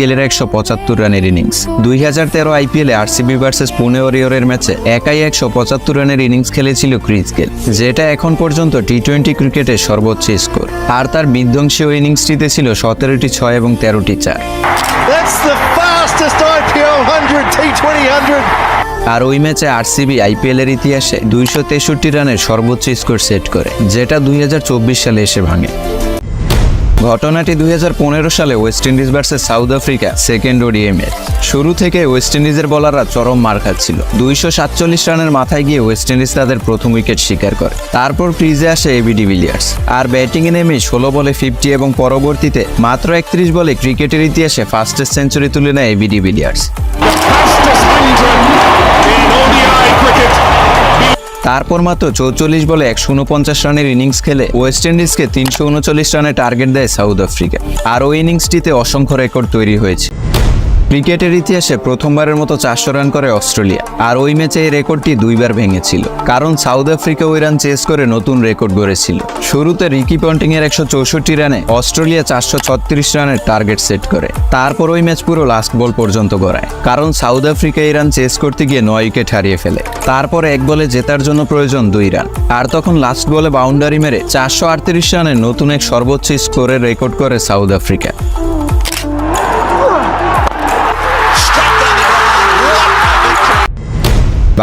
গেলের 175 রানের ইনিংস। 2013 আইপিএলে RCB versus Pune ওয়ারিয়রের ম্যাচে একাই 175 রানের ইনিংস খেলেছিল ক্রিস গেল, যেটা এখন পর্যন্ত টি-20 ক্রিকেটের সর্বোচ্চ স্কোর। আর তার বিধ্বংসী ইনিংসটিতে ছিল 17টি 6 এবং 13টি 4। আর ওই ম্যাচে আরসিবি আইপিএল এর ইতিহাসে 263 রানের সর্বোচ্চ স্কোর সেট করে, যেটা 2024 সালে এসে ভাঙে। ঘটনাটি 2015 সালে West Indies versus south Africa second ODI match. শুরু থেকে ওয়েস্ট ইন্ডিজের বোলাররা চরম মার খাচ্ছিল। 247 রানের মাথায় গিয়ে ওয়েস্ট ইন্ডিজ তাদের প্রথম উইকেট শিকার করে। তারপর ক্রিজে আসে এবি ডিভিলিয়ার্স, আর ব্যাটিংয়ে নেমে 16 বলে 50 এবং পরবর্তীতে মাত্র 31 বলে ক্রিকেটের ইতিহাসে ফাস্টেস্ট সেঞ্চুরি তুলে নেয় এবি ডিভিলিয়ার্স। তারপর মাত্র 44 বলে 149 রানের ইনিংস খেলে ওয়েস্ট ইন্ডিজকে 339 রানে টার্গেট দেয় সাউথ আফ্রিকা। আর ওই ইনিংসটিতে অসংখ্য রেকর্ড তৈরি হয়েছে। ক্রিকেটের ইতিহাসে প্রথমবারের মতো 400 রান করে অস্ট্রেলিয়া, আর ওই ম্যাচে এই রেকর্ডটি দুইবার ভেঙেছিল, কারণ সাউথ আফ্রিকা ওই রান চেস করে নতুন রেকর্ড গড়েছিল। শুরুতে রিকি পন্টিং এর 164 রানে অস্ট্রেলিয়া 436 রানের টার্গেট সেট করে। তারপর ওই ম্যাচ পুরো লাস্ট বল পর্যন্ত গড়ায়, কারণ সাউথ আফ্রিকা এই রান চেস করতে গিয়ে 9 উইকেট হারিয়ে ফেলে। তারপর এক বলে জেতার জন্য প্রয়োজন 2 রান, আর তখন লাস্ট বলে বাউন্ডারি মেরে 438 রানের নতুন এক সর্বোচ্চ স্কোরের রেকর্ড করে south Africa.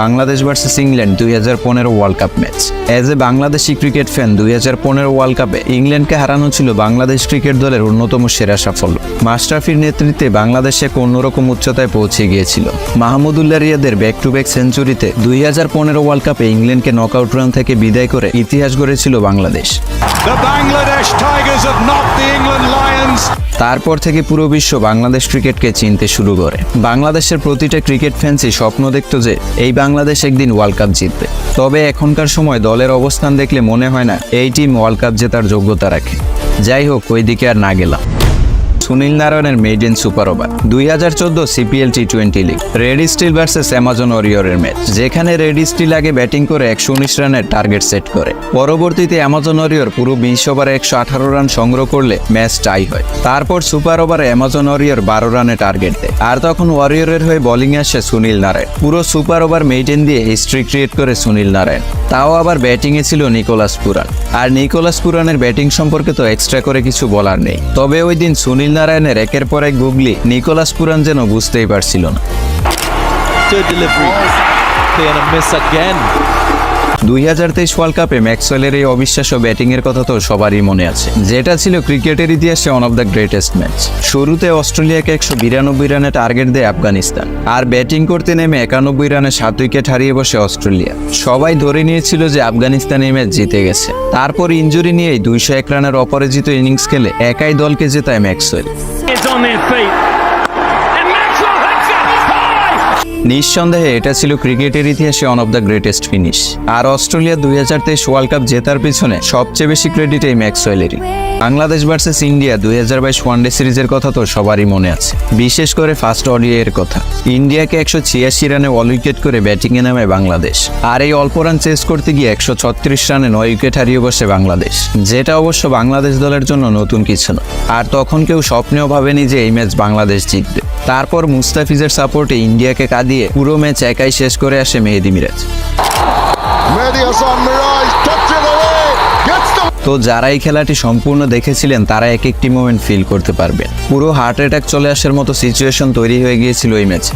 Bangladesh versus England 2015 world cup match. As a Bangladeshi cricket fan 2015 world কাপে ইংল্যান্ডকে হারানো ছিল বাংলাদেশ ক্রিকেট দলের অন্যতম সেরা সাফল্য। মাশরাফির নেতৃত্বে বাংলাদেশ এক অন্যরকম উচ্চতায় পৌঁছে গিয়েছিল। মাহমুদুল্লাহ রিয়াদের ব্যাক টু ব্যাক সেঞ্চুরিতে 2015 ওয়ার্ল্ড কাপে ইংল্যান্ডকে নকআউট রান থেকে বিদায় করে ইতিহাস গড়েছিল বাংলাদেশ। তারপর থেকে পুরো বিশ্ব বাংলাদেশ ক্রিকেটকে চিনতে শুরু করে। বাংলাদেশের প্রতিটা ক্রিকেট ফ্যান্সই স্বপ্ন দেখত যে এই বাংলাদেশ একদিন ওয়ার্ল্ড কাপ জিতবে। তবে এখনকার সময় দলের অবস্থান দেখলে মনে হয় না এই টিম ওয়ার্ল্ড কাপ জেতার যোগ্যতা রাখে। যাই হোক, ওই দিকে আর না গেলাম। সুনীল নারায়ণের মেইডেন সুপার ওভার 2014 সিপিএল টি-20 league Red Steel versus Amazon ওয়ারিয়রের ম্যাচ, যেখানে রেড স্টিল আগে ব্যাটিং করে 119 রানের টার্গেট সেট করে। পরবর্তীতে অ্যামাজন ওয়ারিয়র পুরো 20 ওভারে 118 রান সংগ্রহ করলে ম্যাচ টাই হয়। তারপর সুপার ওভারে অ্যামাজন ওয়ারিয়র 12 রানে টার্গেট দেয়, আর তখন ওয়ারিয়রের হয়ে বোলিং আসে সুনীল নারায়ণ। পুরো সুপার ওভার মেইডেন দিয়ে হিস্ট্রি ক্রিয়েট করে সুনীল নারায়ণ। তাও আবার ব্যাটিংয়ে ছিল নিকোলাস পুরান। আর নিকোলাস পুরানের ব্যাটিং সম্পর্কে তো এক্সট্রা করে কিছু বলার নেই। তবে ওই দিন সুনীল নারায়ণের একের পর এক গুগলি নিকোলাস পুরান যেন বুঝতেই পারছিল না। 2023 ওয়ার্ল্ড কাপে ম্যাক্সওয়েলের এই অবিশ্বাস্য ব্যাটিংয়ের কথা তো সবারই মনে আছে, যেটা ছিল ক্রিকেটের ইতিহাসে one of the greatest match. শুরুতে অস্ট্রেলিয়াকে 192 রানে টার্গেট দেয় আফগানিস্তান, আর ব্যাটিং করতে নেমে 91 রানে 7 উইকেট হারিয়ে বসে অস্ট্রেলিয়া। সবাই ধরে নিয়েছিল যে আফগানিস্তান এই ম্যাচ জিতে গেছে। তারপর ইনজুরি নিয়েই 201 রানের অপরাজিত ইনিংস খেলে একাই দলকে জেতায় ম্যাক্সওয়েল। নিঃসন্দেহে এটা ছিল ক্রিকেটের ইতিহাসে one of the greatest finish. আর অস্ট্রেলিয়া 2023 ওয়ার্ল্ড কাপ জেতার পিছনে সবচেয়ে বেশি ক্রেডিট এই ম্যাক্সওয়েলেরই। বাংলাদেশ ভার্সেস ইন্ডিয়া 2022 ওয়ানডে সিরিজের কথা তো সবারই মনে আছে, বিশেষ করে ফার্স্ট ওডিআই এর কথা। ইন্ডিয়াকে 186 রানে অল উইকেট করে ব্যাটিংয়ে নামে বাংলাদেশ, আর এই অল্প রান চেস করতে গিয়ে 136 রানে 9 উইকেট হারিয়ে বসে বাংলাদেশ, যেটা অবশ্য বাংলাদেশ দলের জন্য নতুন কিছু না। আর তখন কেউ স্বপ্নেও ভাবেনি যে এই ম্যাচ বাংলাদেশ জিতবে। তারপর মুস্তাফিজের সাপোর্টে ইন্ডিয়াকে কাঁদিয়ে পুরো ম্যাচ একাই শেষ করে আসে মেহেদী মিরাজ। তো যারা এই খেলাটি সম্পূর্ণ দেখেছিলেন তারা এক একটি মোমেন্ট ফিল করতে পারবেন। পুরো হার্ট অ্যাটাক চলে আসার মতো সিচুয়েশন তৈরি হয়ে গিয়েছিল এই ম্যাচে।